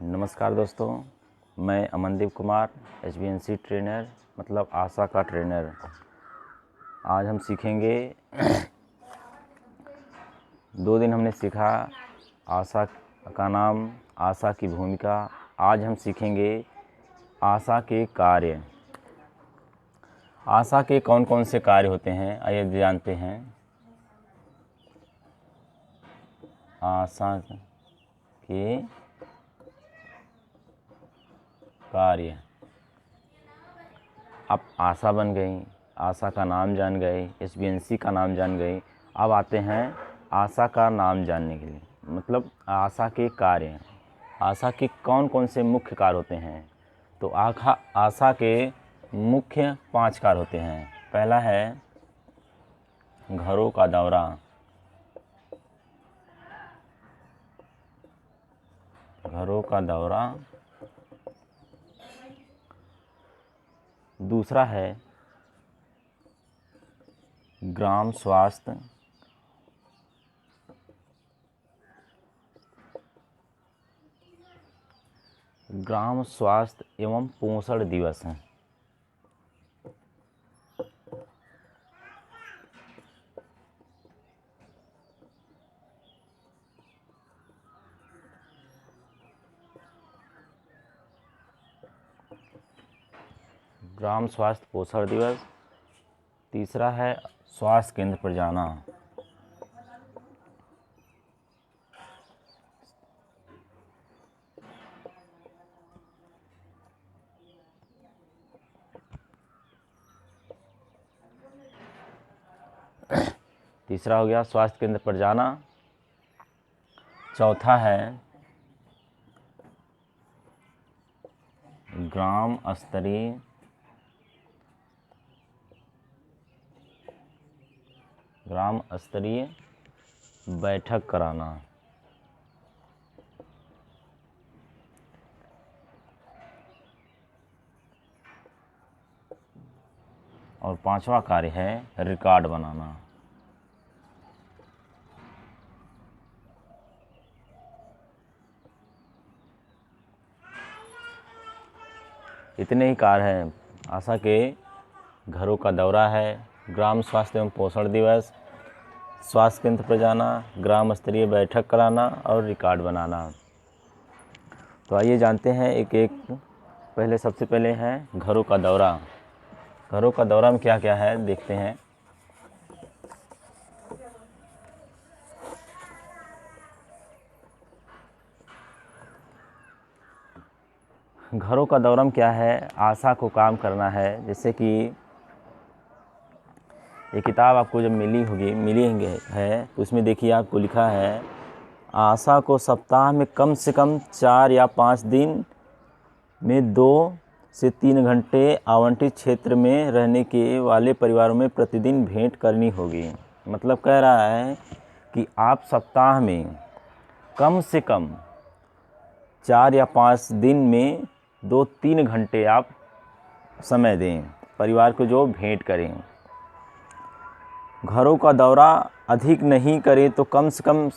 नमस्कार दोस्तों, मैं अमनदीप कुमार HBNC ट्रेनर मतलब आशा का ट्रेनर। आज हम सीखेंगे 2 दिन हमने सीखा आशा का नाम, आशा की भूमिका। आज हम सीखेंगे आशा के कार्य। आशा के कौन कौन से कार्य होते हैं आइए जानते हैं। आशा के कार्य। अब आशा बन गई, आशा का नाम जान गए, HBNC का नाम जान गए। अब आते हैं आशा का नाम जानने के लिए, मतलब आशा के कार्य। आशा के कौन कौन से मुख्य कार्य होते हैं? तो आशा के मुख्य 5 कार्य होते हैं। पहला है घरों का दौरा। घरों का दौरा। दूसरा है ग्राम स्वास्थ्य। ग्राम स्वास्थ्य एवं पोषण दिवस है। ग्राम स्वास्थ्य पोषण दिवस। तीसरा है स्वास्थ्य केंद्र पर जाना। तीसरा हो गया स्वास्थ्य केंद्र पर जाना। चौथा है ग्राम स्तरीय बैठक कराना। और 5वां कार्य है रिकॉर्ड बनाना। इतने ही कार्य हैं आशा के। घरों का दौरा है, ग्राम स्वास्थ्य एवं पोषण दिवस, स्वास्थ्य केंद्र पर जाना, ग्राम स्तरीय बैठक कराना और रिकॉर्ड बनाना। तो आइए जानते हैं एक एक। पहले सबसे पहले है घरों का दौरा। घरों का दौरा में क्या क्या है देखते हैं। घरों का दौरा में क्या है, आशा को काम करना है। जैसे कि ये किताब आपको जब मिली है तो उसमें देखिए आपको लिखा है आशा को सप्ताह में कम से कम 4 या 5 दिन में 2 से 3 घंटे आवंटित क्षेत्र में रहने के वाले परिवारों में प्रतिदिन भेंट करनी होगी। मतलब कह रहा है कि आप सप्ताह में कम से कम 4 या 5 दिन में 2-3 घंटे आप समय दें, परिवार को जो भेंट करें। घरों का दौरा अधिक नहीं करें तो कम से कम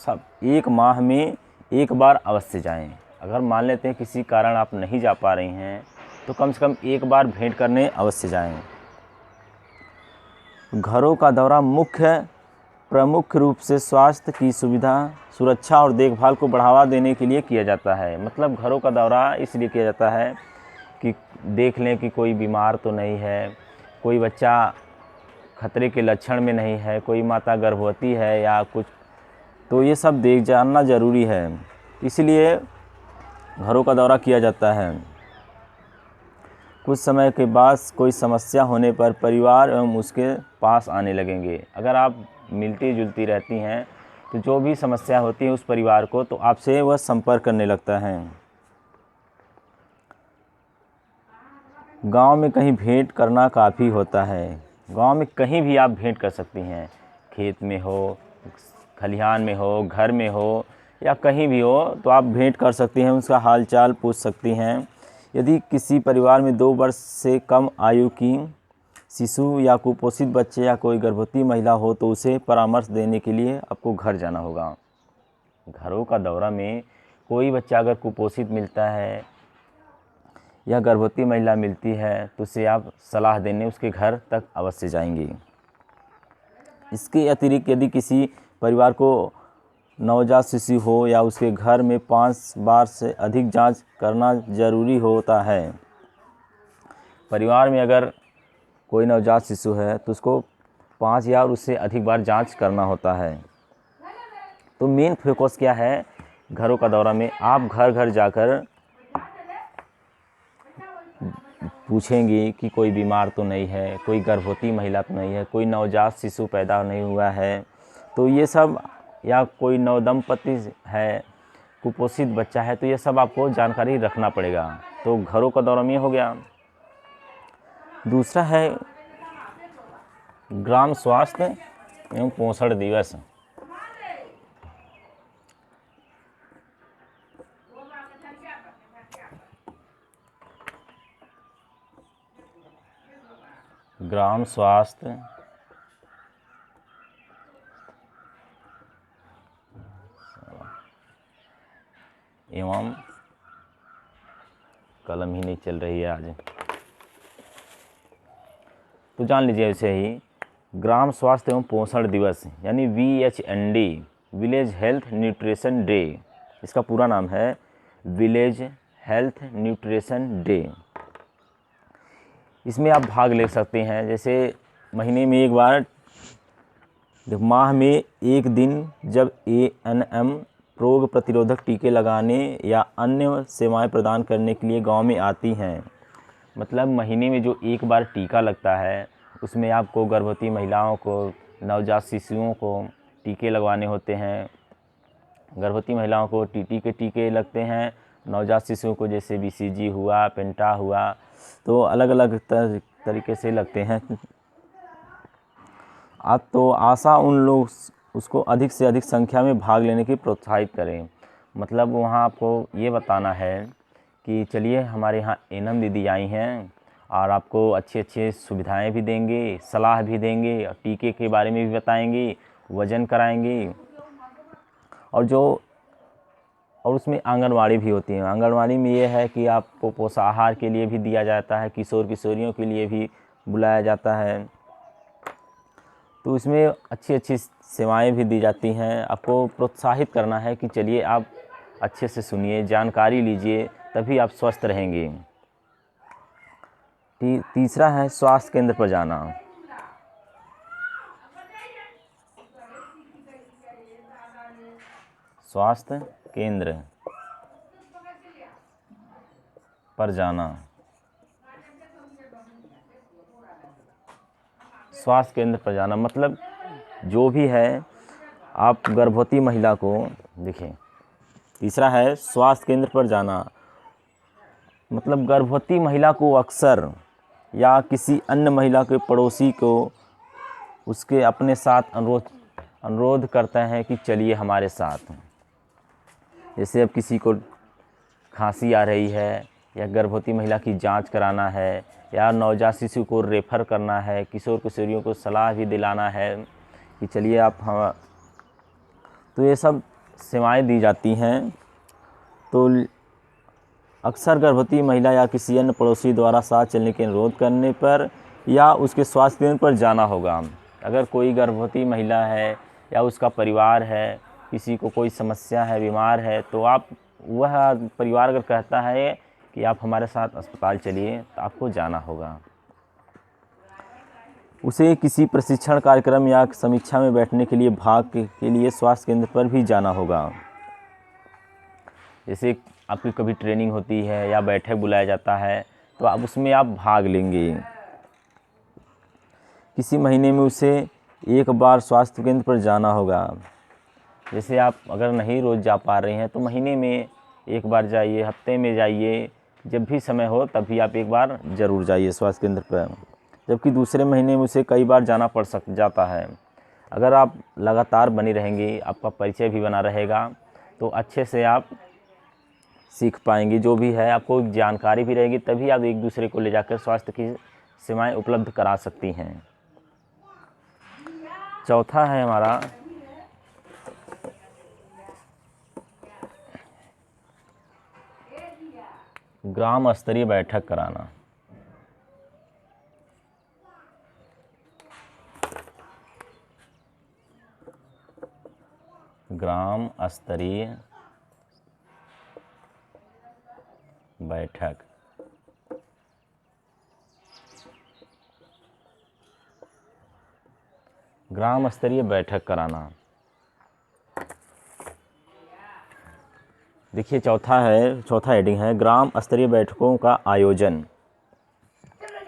1 माह में 1 बार अवश्य जाएं। अगर मान लेते हैं किसी कारण आप नहीं जा पा रही हैं तो कम से कम 1 बार भेंट करने अवश्य जाएं। घरों का दौरा प्रमुख रूप से स्वास्थ्य की सुविधा, सुरक्षा और देखभाल को बढ़ावा देने के लिए किया जाता है। मतलब घरों का दौरा इसलिए किया जाता है कि देख लें कि कोई बीमार तो नहीं है, कोई बच्चा खतरे के लक्षण में नहीं है, कोई माता गर्भवती है या कुछ, तो ये सब देख जानना ज़रूरी है। इसलिए घरों का दौरा किया जाता है। कुछ समय के बाद कोई समस्या होने पर परिवार एवं उसके पास आने लगेंगे। अगर आप मिलती जुलती रहती हैं तो जो भी समस्या होती है उस परिवार को, तो आपसे वह संपर्क करने लगता है। गांव में कहीं भेंट करना काफ़ी होता है। गांव में कहीं भी आप भेंट कर सकती हैं, खेत में हो, खलिहान में हो, घर में हो या कहीं भी हो, तो आप भेंट कर सकती हैं, उसका हाल चाल पूछ सकती हैं। यदि किसी परिवार में 2 वर्ष से कम आयु की शिशु या कुपोषित बच्चे या कोई गर्भवती महिला हो तो उसे परामर्श देने के लिए आपको घर जाना होगा। घरों का दौरा में कोई बच्चा अगर कुपोषित मिलता है या गर्भवती महिला मिलती है तो उसे आप सलाह देने उसके घर तक अवश्य जाएंगे। इसके अतिरिक्त यदि किसी परिवार को नवजात शिशु हो या उसके घर में 5 बार से अधिक जांच करना ज़रूरी होता है। परिवार में अगर कोई नवजात शिशु है तो उसको 5 या उससे अधिक बार जांच करना होता है। तो मेन फोकस क्या है, घरों का दौरा में आप घर घर जाकर पूछेंगे कि कोई बीमार तो नहीं है, कोई गर्भवती महिला तो नहीं है, कोई नवजात शिशु पैदा नहीं हुआ है, तो ये सब, या कोई नवदंपति है, कुपोषित बच्चा है, तो ये सब आपको जानकारी रखना पड़ेगा। तो घरों का दौरा में हो गया। दूसरा है ग्राम स्वास्थ्य एवं पोषण दिवस। ग्राम स्वास्थ्य एवं, कलम ही नहीं चल रही है आज, तो जान लीजिए ऐसे ही ग्राम स्वास्थ्य एवं पोषण दिवस यानी VHND, village health nutrition day, इसका पूरा नाम है विलेज हेल्थ न्यूट्रिशन डे। इसमें आप भाग ले सकते हैं, जैसे महीने में एक बार, माह में एक दिन जब ANM रोग प्रतिरोधक टीके लगाने या अन्य सेवाएं प्रदान करने के लिए गांव में आती हैं। मतलब महीने में जो एक बार टीका लगता है उसमें आपको गर्भवती महिलाओं को, नवजात शिशुओं को टीके लगवाने होते हैं। गर्भवती महिलाओं को TT के टीके लगते हैं, नवजात शिशुओं को जैसे BCG हुआ, पेंटा हुआ, तो अलग अलग तरीके से लगते हैं। आप तो आशा उन लोग उसको अधिक से अधिक संख्या में भाग लेने की प्रोत्साहित करें। मतलब वहाँ आपको ये बताना है कि चलिए हमारे यहाँ एनम दीदी आई हैं और आपको अच्छे अच्छे सुविधाएं भी देंगे, सलाह भी देंगे, टीके के बारे में भी बताएंगे, वज़न कराएंगे। और उसमें आंगनवाड़ी भी होती है। आंगनवाड़ी में ये है कि आपको पोषाहार के लिए भी दिया जाता है, किशोर किशोरियों के लिए भी बुलाया जाता है। तो इसमें अच्छी अच्छी सेवाएं भी दी जाती हैं। आपको प्रोत्साहित करना है कि चलिए आप अच्छे से सुनिए, जानकारी लीजिए, तभी आप स्वस्थ रहेंगे। तीसरा है स्वास्थ्य केंद्र पर जाना। स्वास्थ्य केंद्र पर जाना। स्वास्थ्य केंद्र पर जाना मतलब जो भी है, आप गर्भवती महिला को देखें। तीसरा है स्वास्थ्य केंद्र पर जाना, मतलब गर्भवती महिला को अक्सर या किसी अन्य महिला के पड़ोसी को उसके अपने साथ अनुरोध करते हैं कि चलिए हमारे साथ। जैसे अब किसी को खांसी आ रही है या गर्भवती महिला की जांच कराना है या नवजात शिशु को रेफ़र करना है, किशोर किशोरियों को सलाह भी दिलाना है कि चलिए आप हम, तो ये सब सेवाएं दी जाती हैं। तो अक्सर गर्भवती महिला या किसी अन्य पड़ोसी द्वारा साथ चलने के अनुरोध करने पर या उसके स्वास्थ्य केंद्र पर जाना होगा। अगर कोई गर्भवती महिला है या उसका परिवार है, किसी को कोई समस्या है, बीमार है, तो आप, वह परिवार अगर कहता है कि आप हमारे साथ अस्पताल चलिए, तो आपको जाना होगा। उसे किसी प्रशिक्षण कार्यक्रम या समीक्षा में बैठने के लिए भाग के लिए स्वास्थ्य केंद्र पर भी जाना होगा। जैसे आपकी कभी ट्रेनिंग होती है या बैठक बुलाया जाता है तो आप उसमें आप भाग लेंगे। किसी महीने में उसे एक बार स्वास्थ्य केंद्र पर जाना होगा। जैसे आप अगर नहीं रोज़ जा पा रहे हैं तो महीने में एक बार जाइए, हफ्ते में जाइए, जब भी समय हो तभी आप एक बार ज़रूर जाइए स्वास्थ्य केंद्र पर। जबकि दूसरे महीने में उसे कई बार जाना पड़ जाता है। अगर आप लगातार बनी रहेंगी, आपका परिचय भी बना रहेगा, तो अच्छे से आप सीख पाएंगे। जो भी है आपको जानकारी भी रहेगी, तभी आप एक दूसरे को ले जाकर स्वास्थ्य की सेवाएं उपलब्ध करा सकती हैं। चौथा है हमारा ग्राम स्तरीय बैठक कराना। ग्राम स्तरीय बैठक। ग्राम स्तरीय बैठक कराना। देखिए चौथा हेडिंग है ग्राम स्तरीय बैठकों का आयोजन।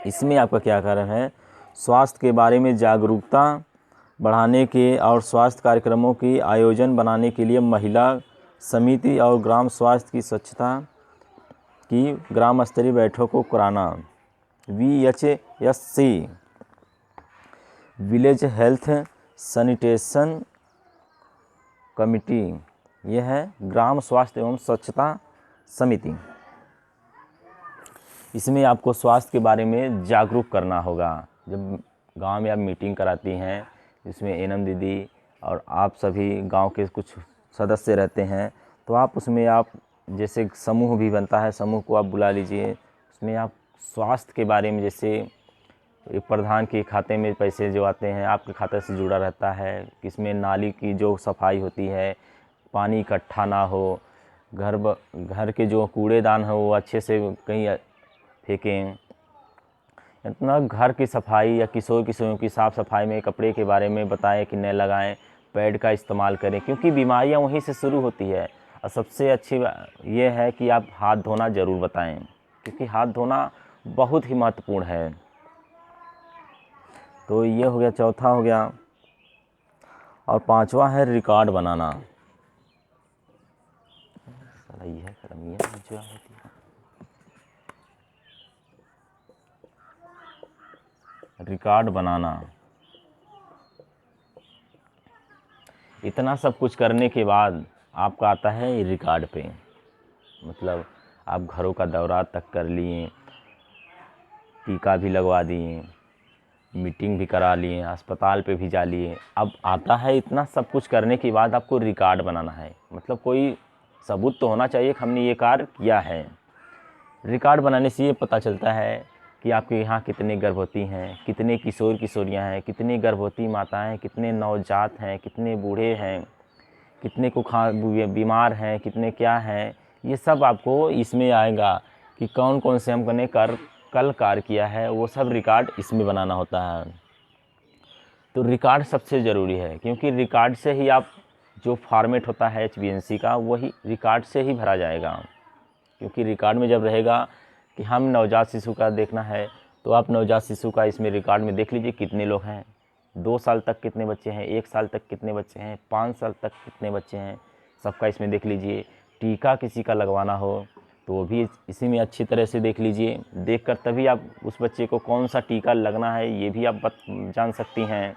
इसमें आपका क्या कारण है, स्वास्थ्य के बारे में जागरूकता बढ़ाने के और स्वास्थ्य कार्यक्रमों की आयोजन बनाने के लिए महिला समिति और ग्राम स्वास्थ्य की स्वच्छता की ग्राम स्तरीय बैठकों को कराना। VHSC village health sanitation committee, यह है ग्राम स्वास्थ्य एवं स्वच्छता समिति। इसमें आपको स्वास्थ्य के बारे में जागरूक करना होगा। जब गांव में आप मीटिंग कराती हैं, इसमें एनएम दीदी और आप सभी गांव के कुछ सदस्य रहते हैं, तो आप उसमें आप जैसे समूह भी बनता है, समूह को आप बुला लीजिए। उसमें आप स्वास्थ्य के बारे में, जैसे एक प्रधान के खाते में पैसे जो आते हैं आपके खाते से जुड़ा रहता है, इसमें नाली की जो सफाई होती है, पानी इकट्ठा ना हो, घर के जो कूड़ेदान हो वो अच्छे से कहीं फेंकें, इतना घर की सफाई या किशोरियों की साफ़ सफाई में कपड़े के बारे में बताएं कि न लगाएं, पैड का इस्तेमाल करें, क्योंकि बीमारियां वहीं से शुरू होती है। और सबसे अच्छी ये है कि आप हाथ धोना ज़रूर बताएं, क्योंकि हाथ धोना बहुत ही महत्वपूर्ण है। तो ये हो गया, चौथा हो गया। और पांचवा है रिकॉर्ड बनाना। ये है जो होती है रिकॉर्ड बनाना। इतना सब कुछ करने के बाद आपका आता है रिकॉर्ड पे, मतलब आप घरों का दौरा तक कर लिए, टीका भी लगवा दिए, मीटिंग भी करा लिए, अस्पताल पे भी जा लिए। अब आता है इतना सब कुछ करने के बाद आपको रिकॉर्ड बनाना है, मतलब कोई सबूत तो होना चाहिए कि हमने ये कार्य किया है। रिकॉर्ड बनाने से ये पता चलता है कि आपके यहाँ कितने गर्भवती हैं, कितने किशोरियाँ हैं, कितनी गर्भवती माताएं, कितने नवजात हैं, कितने बूढ़े हैं, कितने को बीमार हैं, कितने क्या हैं, ये सब आपको इसमें आएगा कि कौन कौन से हमने कल कार्य किया है, वो सब रिकॉर्ड इसमें बनाना होता है। तो रिकॉर्ड सबसे ज़रूरी है, क्योंकि रिकॉर्ड से ही आप जो फॉर्मेट होता है HBNC का, वही रिकॉर्ड से ही भरा जाएगा। क्योंकि रिकॉर्ड में जब रहेगा कि हम नवजात शिशु का देखना है, तो आप नवजात शिशु का इसमें रिकॉर्ड में देख लीजिए कितने लोग हैं, 2 साल तक कितने बच्चे हैं, 1 साल तक कितने बच्चे हैं, 5 साल तक कितने बच्चे हैं, सबका इसमें देख लीजिए। टीका किसी का लगवाना हो तो वो भी इसी में अच्छी तरह से देख लीजिए। देखकर तभी आप उस बच्चे को कौन सा टीका लगना है ये भी आप जान सकती हैं।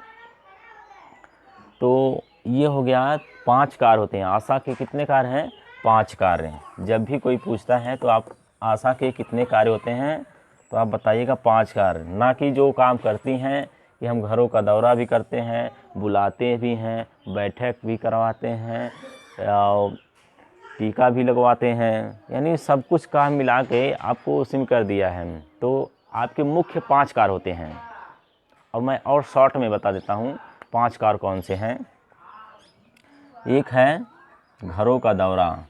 तो ये हो गया, 5 कार्य होते हैं। आशा के कितने कार्य हैं? 5 कार्य हैं। जब भी कोई पूछता है तो आप आशा के कितने कार्य होते हैं तो आप बताइएगा 5 कार्य, ना कि जो काम करती हैं कि हम घरों का दौरा भी करते हैं, बुलाते भी हैं, बैठक भी करवाते हैं, टीका भी लगवाते हैं, यानी सब कुछ काम मिला के आपको उसी में कर दिया है। तो आपके मुख्य 5 कार्य होते हैं, और मैं और शॉर्ट में बता देता हूँ 5 कार्य कौन से हैं। एक है घरों का दौरा,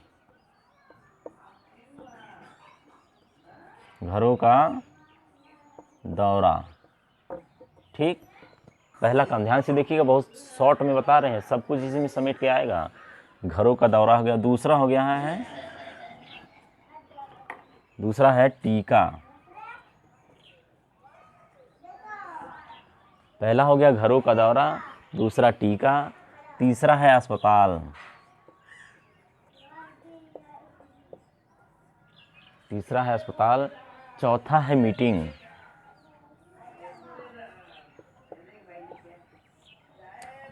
घरों का दौरा, ठीक। पहला काम ध्यान से देखिएगा, बहुत शॉर्ट में बता रहे हैं, सब कुछ इसी में समेट के आएगा। घरों का दौरा हो गया। दूसरा हो गया है, दूसरा है टीका। पहला हो गया घरों का दौरा, दूसरा टीका, तीसरा है अस्पताल, तीसरा है अस्पताल, चौथा है मीटिंग,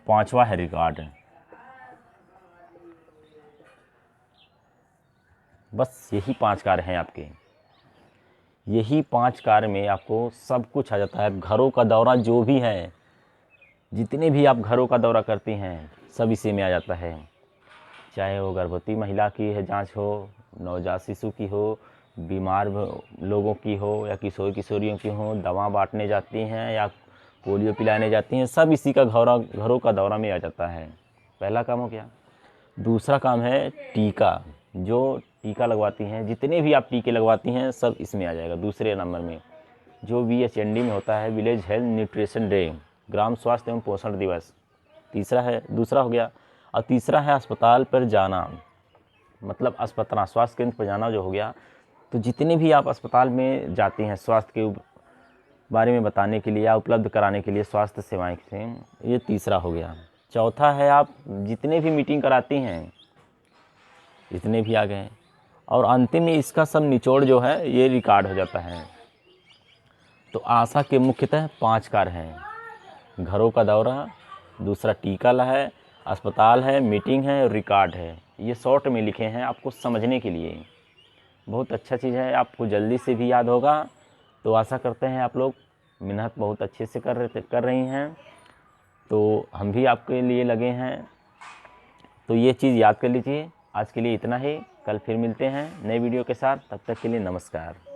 पांचवा है रिकॉर्ड। बस यही 5 कार्य हैं आपके। यही 5 कार्य में आपको सब कुछ आ जाता है। घरों का दौरा जो भी है, जितने भी आप घरों का दौरा करती हैं, सब इसी में आ जाता है। चाहे वो गर्भवती महिला की है जांच हो, नवजात शिशु की हो, बीमार लोगों की हो या किशोर किशोरियों की हो, दवा बांटने जाती हैं या पोलियो पिलाने जाती हैं, सब इसी का घरों का दौरा में आ जाता है। पहला काम हो गया। दूसरा काम है टीका। जो टीका लगवाती हैं, जितने भी आप टीके लगवाती हैं सब इसमें आ जाएगा। दूसरे नंबर में जो VHND में होता है, विलेज हेल्थ न्यूट्रिशन डे, ग्राम स्वास्थ्य एवं पोषण दिवस, दूसरा हो गया। और तीसरा है अस्पताल पर जाना, मतलब अस्पताल स्वास्थ्य केंद्र पर जाना जो हो गया। तो जितने भी आप अस्पताल में जाते हैं स्वास्थ्य के बारे में बताने के लिए या उपलब्ध कराने के लिए स्वास्थ्य सेवाएं से, ये तीसरा हो गया। चौथा है आप जितने भी मीटिंग कराती हैं, जितने भी आ गए। और अंतिम में इसका सब निचोड़ जो है ये रिकॉर्ड हो जाता है। तो आशा के मुख्यतः 5 कार्य हैं। घरों का दौरा, दूसरा टीका है, अस्पताल है, मीटिंग है और रिकॉर्ड है। ये शॉर्ट में लिखे हैं आपको समझने के लिए। बहुत अच्छा चीज़ है, आपको जल्दी से भी याद होगा। तो आशा करते हैं आप लोग मेहनत बहुत अच्छे से कर रही हैं। तो हम भी आपके लिए लगे हैं। तो ये चीज़ याद कर लीजिए। आज के लिए इतना ही, कल फिर मिलते हैं नए वीडियो के साथ। तब तक के लिए नमस्कार।